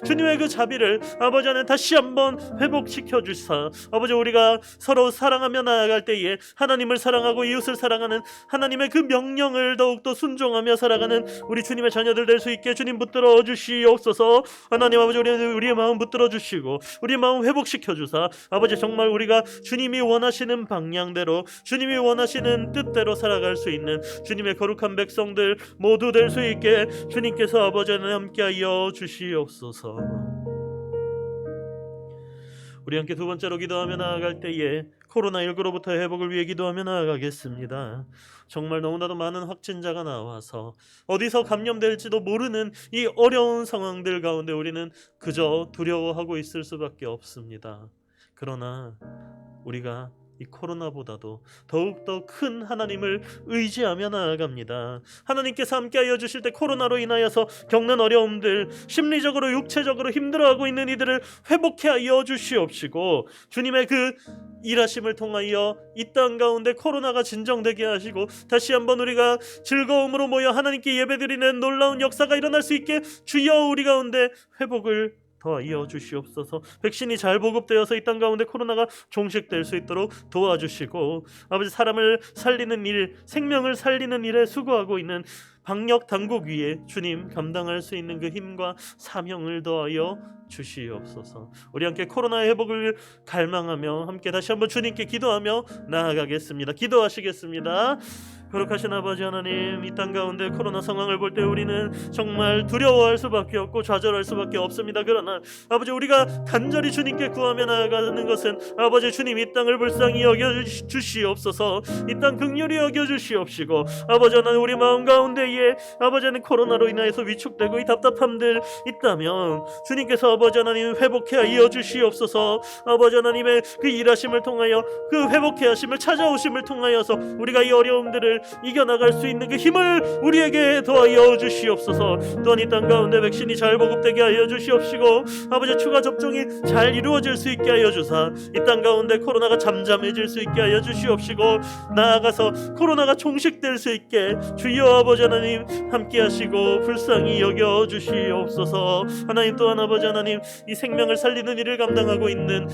Speaker 1: 주님의 그 자비를 아버지 하나님 다시 한번 회복시켜 주사 아버지 우리가 서로 사랑하며 나아갈 때에 하나님을 사랑하고 이웃을 사랑하는 하나님의 그 명령을 더욱더 순종하며 살아가는 우리 주님의 자녀들 될 수 있게 주님 붙들어 주시옵소서. 하나님 아버지 우리의 마음 붙들어 주시고 우리의 마음 회복시켜 주사 아버지 정말 우리가 주님이 원하시는 방향대로 주님이 원하시는 뜻대로 살아갈 수 있는 주님의 거룩한 백성들 모두 될 수 있게 주님께서 아버지 하나님 함께하여 주시옵소서. 우리 함께 두 번째로 기도하며 나아갈 때에 코로나19로부터 회복을 위해 기도하며 나아가겠습니다. 정말 너무나도 많은 확진자가 나와서 어디서 감염될지도 모르는 이 어려운 상황들 가운데 우리는 그저 두려워하고 있을 수밖에 없습니다. 그러나 우리가 이 코로나보다도 더욱더 큰 하나님을 의지하며 나아갑니다. 하나님께서 함께하여 주실 때 코로나로 인하여서 겪는 어려움들, 심리적으로 육체적으로 힘들어하고 있는 이들을 회복해 하여 주시옵시고 주님의 그 일하심을 통하여 이 땅 가운데 코로나가 진정되게 하시고 다시 한번 우리가 즐거움으로 모여 하나님께 예배드리는 놀라운 역사가 일어날 수 있게 주여 우리 가운데 회복을 더하여 주시옵소서. 백신이 잘 보급되어서 이 땅 가운데 코로나가 종식될 수 있도록 도와주시고 아버지 사람을 살리는 일, 생명을 살리는 일에 수고하고 있는 방역 당국 위에 주님 감당할 수 있는 그 힘과 사명을 더하여 주시옵소서. 우리 함께 코로나의 회복을 갈망하며 함께 다시 한번 주님께 기도하며 나아가겠습니다. 기도하시겠습니다. 거룩하신 아버지 하나님, 이 땅 가운데 코로나 상황을 볼 때 우리는 정말 두려워할 수밖에 없고 좌절할 수밖에 없습니다. 그러나 아버지 우리가 간절히 주님께 구하며 나아가는 것은 아버지 주님 이 땅을 불쌍히 여겨주시옵소서. 이 땅 긍휼히 여겨주시옵시고 아버지 하나님 우리 마음 가운데에 아버지 하나님 코로나로 인하여서 위축되고 이 답답함들 있다면 주님께서 아버지 하나님 회복해 하여 주시옵소서. 아버지 하나님의 그 일하심을 통하여 그 회복해 하심을 찾아오심을 통하여서 우리가 이 어려움들을 이겨나갈 수 있는 그 힘을 우리에게 더하여 주시옵소서. 또한 이 땅 가운데 백신이 잘 보급되게 하여 주시옵시고 아버지 추가 접종이 잘 이루어질 수 있게 하여 주사 이 땅 가운데 코로나가 잠잠해질 수 있게 하여 주시옵시고 나아가서 코로나가 종식될 수 있게 주여 아버지 하나님 하나님 함께 하시고 불쌍히 여겨 주시옵소서. 하나님 또한 아버지 하나님 이 생명을 살리는 일을 감당하고 있는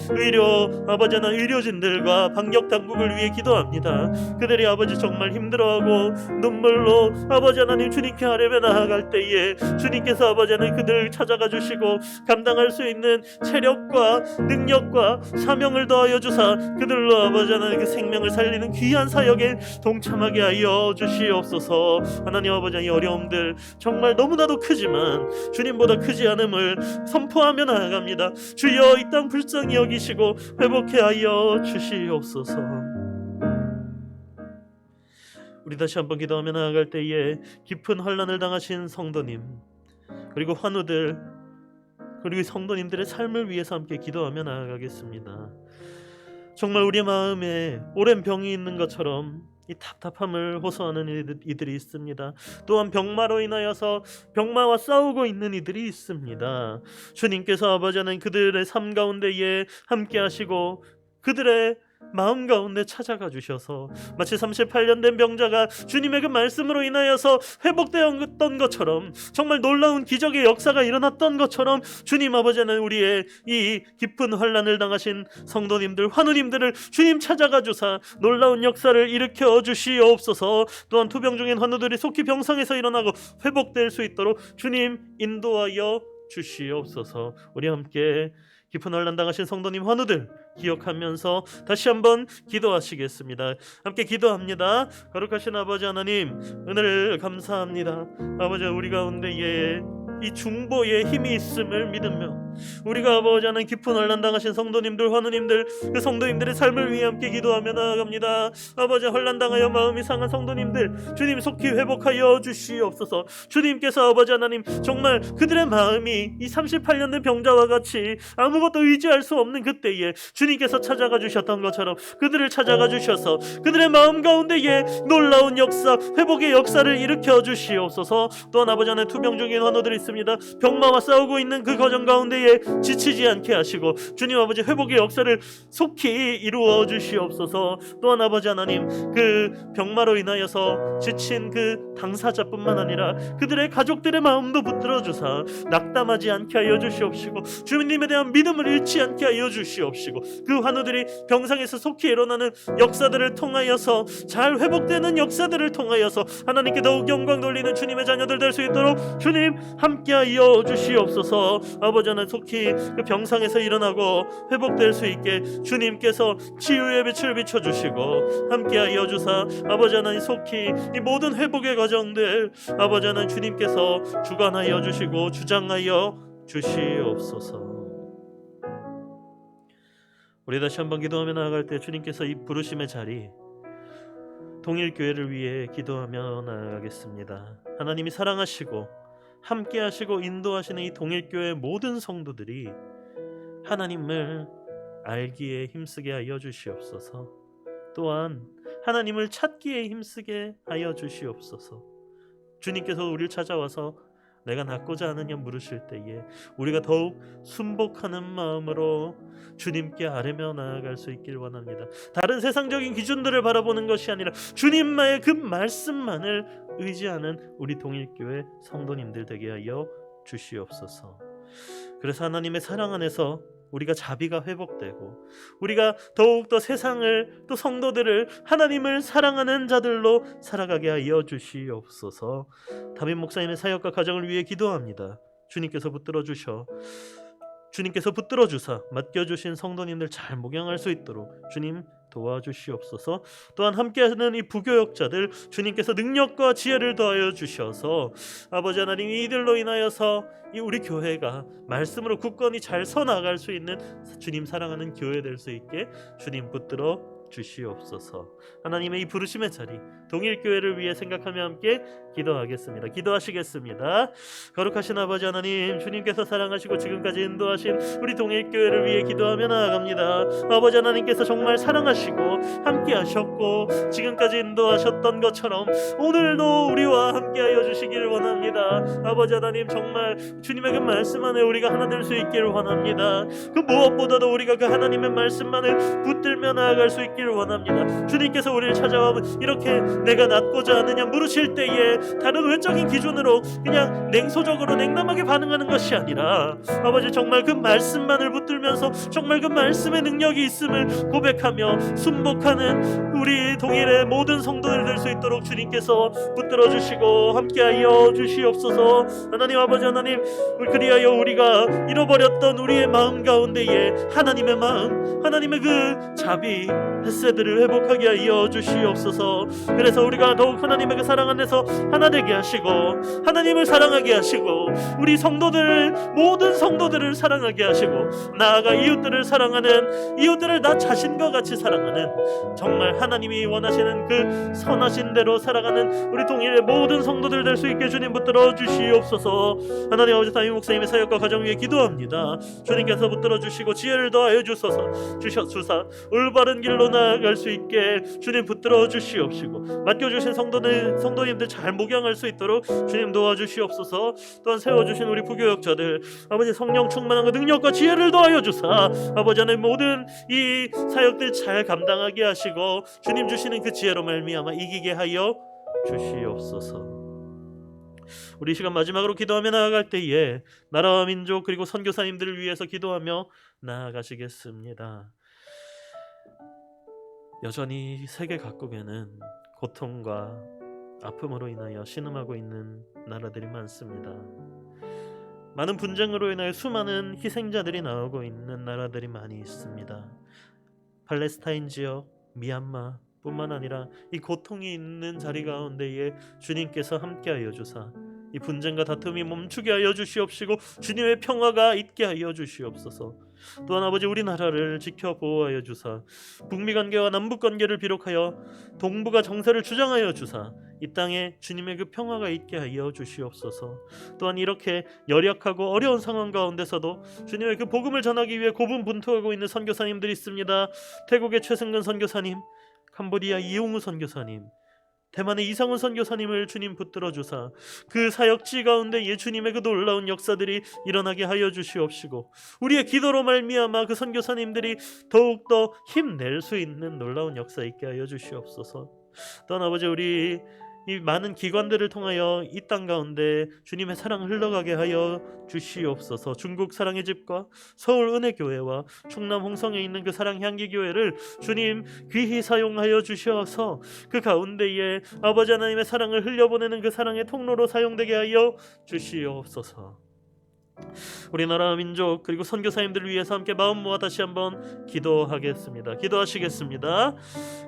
Speaker 1: 아버지 하나님 의료진들과 방역 당국을 위해 기도합니다. 그들이 아버지 정말 힘들어하고 눈물로 아버지 하나님 주님께 아뢰며 나아갈 때에 주님께서 아버지 하나님 그들을 찾아가 주시고 감당할 수 있는 체력과 능력과 사명을 더하여 주사 그들로 아버지 하나님 그 생명을 살리는 귀한 사역에 동참하게 하여 주시옵소서. 하나님 아버지 이 어려움들 정말 너무나도 크지만 주님보다 크지 않음을 선포하며 나아갑니다. 주여 이 땅 불쌍히 여기시고 회복해 하여 주시옵소서. 우리 다시 한번 기도하며 나아갈 때에 깊은 환난을 당하신 성도님 그리고 환우들 그리고 성도님들의 삶을 위해서 함께 기도하며 나아가겠습니다. 정말 우리 마음에 오랜 병이 있는 것처럼 이 답답함을 호소하는 이들이 있습니다. 또한 병마로 인하여서 병마와 싸우고 있는 이들이 있습니다. 주님께서 아버지 하나님 그들의 삶 가운데에 함께 하시고 그들의 마음 가운데 찾아가 주셔서 마치 38년 된 병자가 주님의 그 말씀으로 인하여서 회복되었던 것처럼 정말 놀라운 기적의 역사가 일어났던 것처럼 주님 아버지는 우리의 이 깊은 환난을 당하신 성도님들 환우님들을 주님 찾아가 주사 놀라운 역사를 일으켜 주시옵소서. 또한 투병 중인 환우들이 속히 병상에서 일어나고 회복될 수 있도록 주님 인도하여 주시옵소서. 우리 함께 깊은 환난 당하신 성도님 환우들 기억하면서 다시 한번 기도하시겠습니다. 함께 기도합니다. 거룩하신 아버지 하나님 은혜를 감사합니다. 아버지 우리 가운데에 이 중보의 힘이 있음을 믿으며 우리가 아버지 하나님 깊은 환난 당하신 성도님들 환우님들 그 성도님들의 삶을 위해 함께 기도하며 나아갑니다. 아버지 환난 당하여 마음이 상한 성도님들 주님 속히 회복하여 주시옵소서. 주님께서 아버지 하나님 정말 그들의 마음이 이 38년 된 병자와 같이 아무것도 의지할 수 없는 그때에 주님께서 찾아가 주셨던 것처럼 그들을 찾아가 주셔서 그들의 마음 가운데에 놀라운 역사 회복의 역사를 일으켜 주시옵소서. 또한 아버지 하나님 투병 중인 환우들이 있습니다. 병마와 싸우고 있는 그 과정 가운데에 지치지 않게 하시고 주님 아버지 회복의 역사를 속히 이루어 주시옵소서. 또한 아버지 하나님 그 병마로 인하여서 지친 그 당사자뿐만 아니라 그들의 가족들의 마음도 붙들어 주사 낙담하지 않게 하여 주시옵시고 주님에 대한 믿음을 잃지 않게 하여 주시옵시고 그 환우들이 병상에서 속히 일어나는 역사들을 통하여서 잘 회복되는 역사들을 통하여서 하나님께 더욱 영광 돌리는 주님의 자녀들 될 수 있도록 주님 함께하여 주시옵소서. 아버지 하나님 속히 그 병상에서 일어나고 회복될 수 있게 주님께서 치유의 빛을 비춰주시고 함께하여 주사 아버지 하나님 속히 이 모든 회복의 과정들 아버지 하나님 주님께서 주관하여 주시고 주장하여 주시옵소서. 우리 다시 한번 기도하며 나아갈 때 주님께서 이 부르심의 자리 동일교회를 위해 기도하며 나아가겠습니다. 하나님이 사랑하시고 함께 하시고 인도하시는 이 동일교회 모든 성도들이 하나님을 알기에 힘쓰게 하여 주시옵소서. 또한 하나님을 찾기에 힘쓰게 하여 주시옵소서. 주님께서 우리를 찾아와서 내가 낫고자 하느냐 물으실 때에 우리가 더욱 순복하는 마음으로 주님께 아뢰며 나아갈 수 있길 원합니다. 다른 세상적인 기준들을 바라보는 것이 아니라 주님만의 그 말씀만을 의지하는 우리 동일교회 성도님들 되게 하여 주시옵소서. 그래서 하나님의 사랑 안에서 우리가 자비가 회복되고 우리가 더욱더 세상을 또 성도들을 하나님을 사랑하는 자들로 살아가게 하여 주시옵소서. 다빈 목사님의 사역과 가정을 위해 기도합니다. 주님께서 붙들어 주사 맡겨주신 성도님들 잘 목양할 수 있도록 주님 도와주시옵소서. 또한 함께하는 이 부교역자들 주님께서 능력과 지혜를 더하여 주셔서 아버지 하나님 이들로 인하여서 이 우리 교회가 말씀으로 굳건히 잘 서나갈 수 있는 주님 사랑하는 교회 될 수 있게 주님 붙들어 주시옵소서. 하나님의 이 부르심의 자리 동일교회를 위해 생각하며 함께 기도하겠습니다. 기도하시겠습니다. 거룩하신 아버지 하나님 주님께서 사랑하시고 지금까지 인도하신 우리 동일교회를 위해 기도하며 나아갑니다. 아버지 하나님께서 정말 사랑하시고 함께 하셨고 지금까지 인도하셨던 것처럼 오늘도 우리와 함께 하여 주시기를 원합니다. 아버지 하나님 정말 주님의 그 말씀 안에 우리가 하나 될 수 있기를 원합니다. 그 무엇보다도 우리가 그 하나님의 말씀만을 붙들며 나아갈 수 있기를 하기를 원합니다. 주님께서 우리를 찾아와 이렇게 내가 낫고자 하느냐 물으실 때에 다른 외적인 기준으로 그냥 냉소적으로 냉담하게 반응하는 것이 아니라 아버지 정말 그 말씀만을 붙들면서 정말 그 말씀의 능력이 있음을 고백하며 순복하는 우리 동일의 모든 성도들 될 수 있도록 주님께서 붙들어 주시고 함께하여 주시옵소서. 하나님 아버지 하나님, 그리하여 우리가 잃어버렸던 우리의 마음 가운데에 하나님의 마음, 하나님의 그 자비, 헤세드를 회복하게 하여 주시옵소서. 그래서 우리가 더욱 하나님의 그 사랑 안에서 하나 되게 하시고 하나님을 사랑하게 하시고 우리 성도들 모든 성도들을 사랑하게 하시고 나아가 이웃들을 사랑하는, 이웃들을 나 자신과 같이 사랑하는, 정말 하나님이 원하시는 그 선하신 대로 살아가는 우리 동일의 모든 성도들 될 수 있게 주님 붙들어 주시옵소서. 하나님 아버지, 담임 목사님의 사역과 가정 위에 기도합니다. 주님께서 붙들어 주시고 지혜를 더하여 주사 올바른 길로 나아갈 수 있게 주님 붙들어 주시옵시고 맡겨주신 성도님들 잘 목양할 수 있도록 주님 도와주시옵소서. 또한 세워주신 우리 부교역자들 아버지 성령 충만한 능력과 지혜를 더하여 주사 아버지 하나님 모든 이 사역들 잘 감당하게 하시고 주님 주시는 그 지혜로 말미암아 이기게 하여 주시옵소서. 우리 시간 마지막으로 기도하며 나아갈 때에 나라와 민족 그리고 선교사님들을 위해서 기도하며 나아가시겠습니다. 여전히 세계 각국에는 고통과 아픔으로 인하여 신음하고 있는 나라들이 많습니다. 많은 분쟁으로 인하여 수많은 희생자들이 나오고 있는 나라들이 많이 있습니다. 팔레스타인 지역, 미얀마 뿐만 아니라 이 고통이 있는 자리 가운데에 주님께서 함께하여 주사 이 분쟁과 다툼이 멈추게 하여 주시옵시고 주님의 평화가 있게 하여 주시옵소서. 또한 아버지 우리나라를 지켜 보호하여 주사 북미 관계와 남북 관계를 비롯하여 동북아 정세를 주장하여 주사 이 땅에 주님의 그 평화가 있게 하여 주시옵소서. 또한 이렇게 열약하고 어려운 상황 가운데서도 주님의 그 복음을 전하기 위해 고분분투하고 있는 선교사님들이 있습니다. 태국의 최승근 선교사님, 캄보디아 이용우 선교사님, 대만의 이상훈 선교사님을 주님 붙들어 주사 그 사역지 가운데 예수님의 그 놀라운 역사들이 일어나게 하여 주시옵시고 우리의 기도로 말미암아 그 선교사님들이 더욱더 힘낼 수 있는 놀라운 역사 있게 하여 주시옵소서. 또한 아버지 우리 이 많은 기관들을 통하여 이 땅 가운데 주님의 사랑 흘러가게 하여 주시옵소서. 중국 사랑의 집과 서울 은혜교회와 충남 홍성에 있는 그 사랑 향기교회를 주님 귀히 사용하여 주셔서 그 가운데에 아버지 하나님의 사랑을 흘려보내는 그 사랑의 통로로 사용되게 하여 주시옵소서. 우리나라 민족 그리고 선교사님들을 위해서 함께 마음 모아 다시 한번 기도하겠습니다. 기도하시겠습니다.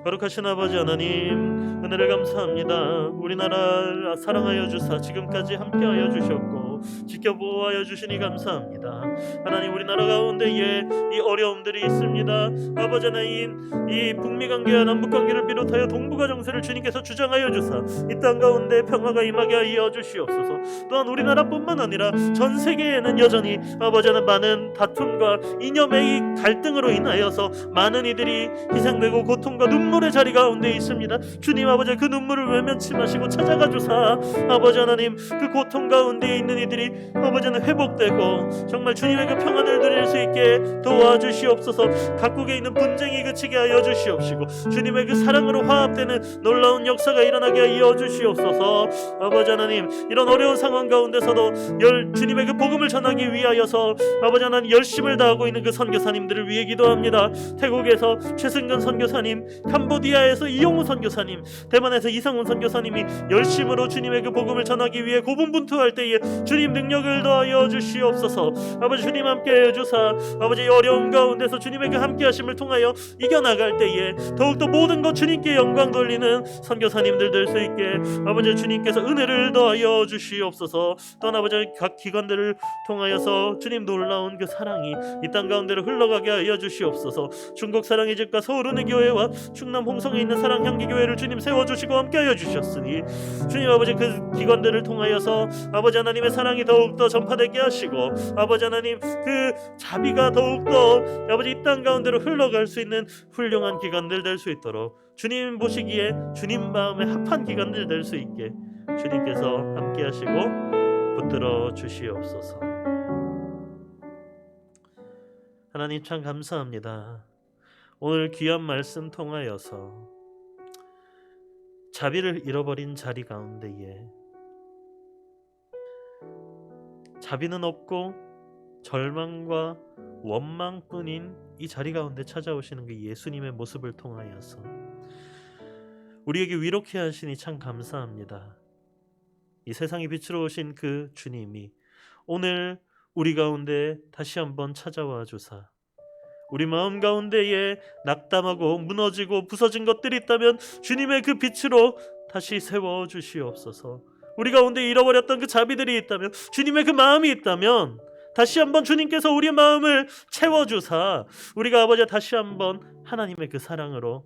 Speaker 1: 거룩하신 아버지 하나님, 은혜를 감사합니다. 우리나라 사랑하여 주사 지금까지 함께하여 주셨고 지켜보호하여 주시니 감사합니다. 하나님, 우리나라 가운데에 이 어려움들이 있습니다. 아버지 하나님, 이 북미 관계와 남북 관계를 비롯하여 동북아 정세를 주님께서 주장하여 주사 이 땅 가운데 평화가 임하게 하여 주시옵소서. 또한 우리나라뿐만 아니라 전 세계에는 여전히 아버지 하나님 많은 다툼과 이념의 이 갈등으로 인하여서 많은 이들이 희생되고 고통과 눈물의 자리 가운데 있습니다. 주님 아버지, 그 눈물을 외면치 마시고 찾아가 주사 아버지 하나님, 그 고통 가운데 있는 이들이 아버지 하나님 회복되고 정말 주님의 그 평안을 누릴 수 있게 도와주시옵소서. 각국에 있는 분쟁이 그치게 하여 주시옵시고 주님의 그 사랑으로 화합되는 놀라운 역사가 일어나게 하여 주시옵소서. 아버지 하나님, 이런 어려운 상황 가운데서도 주님의 그 복음을 전하기 위하여서 아버지 하나님 열심을 다하고 있는 그 선교사님들을 위해 기도합니다. 태국에서 최승근 선교사님, 캄보디아에서 이용우 선교사님, 대만에서 이상훈 선교사님이 열심으로 주님의 그 복음을 전하기 위해 고분분투할 때에 주님 능력을 더하여 주시옵소서. 아버지 주님 함께해 주사 아버지 어려운 가운데서 주님의 그 함께하심을 통하여 이겨나갈 때에 더욱더 모든 것 주님께 영광 돌리는 선교사님들 될 수 있게 아버지 주님께서 은혜를 더하여 주시옵소서. 또한 아버지 각 기관들을 통하여서 주님 놀라운 그 사랑이 이 땅 가운데로 흘러가게 하여 주시옵소서. 중국 사랑의 집과 서울 은혜교회와 충남 홍성에 있는 사랑 향기교회를 주님 세워주시고 함께하여 주셨으니 주님 아버지 그 기관들을 통하여서 아버지 하나님의 사랑이 더욱더 전파되게 하시고 아버지 하나님 그 자비가 더욱더 아버지 이 땅 가운데로 흘러갈 수 있는 훌륭한 기관들 될 수 있도록 주님 보시기에 주님 마음에 합한 기관들 될 수 있게 주님께서 함께 하시고 붙들어 주시옵소서. 하나님 참 감사합니다. 오늘 귀한 말씀 통하여서 자비를 잃어버린 자리 가운데에 자비는 없고 절망과 원망뿐인 이 자리 가운데 찾아오시는 그 예수님의 모습을 통하여서 우리에게 위로케 하시니 참 감사합니다. 이 세상의 빛으로 오신 그 주님이 오늘 우리 가운데 다시 한번 찾아와 주사 우리 마음 가운데에 낙담하고 무너지고 부서진 것들이 있다면 주님의 그 빛으로 다시 세워 주시옵소서. 우리 가운데 잃어버렸던 그 자비들이 있다면, 주님의 그 마음이 있다면 다시 한번 주님께서 우리의 마음을 채워주사 우리가 아버지 다시 한번 하나님의 그 사랑으로,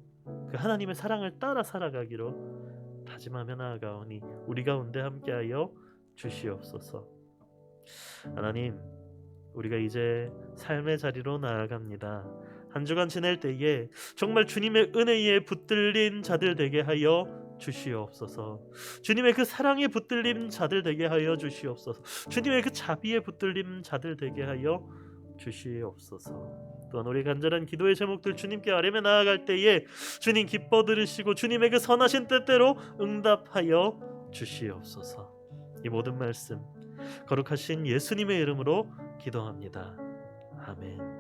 Speaker 1: 그 하나님의 사랑을 따라 살아가기로 다짐하며 나아가오니 우리 가운데 함께하여 주시옵소서. 하나님, 우리가 이제 삶의 자리로 나아갑니다. 한 주간 지낼 때에 정말 주님의 은혜에 붙들린 자들 되게 하여 주시옵소서. 주님의 그 사랑에 붙들린 자들 되게 하여 주시옵소서. 주님의 그 자비에 붙들린 자들 되게 하여 주시옵소서. 또한 우리 간절한 기도의 제목들 주님께 아뢰며 나아갈 때에 주님 기뻐 들으시고 주님의 그 선하신 뜻대로 응답하여 주시옵소서. 이 모든 말씀 거룩하신 예수님의 이름으로 기도합니다. 아멘.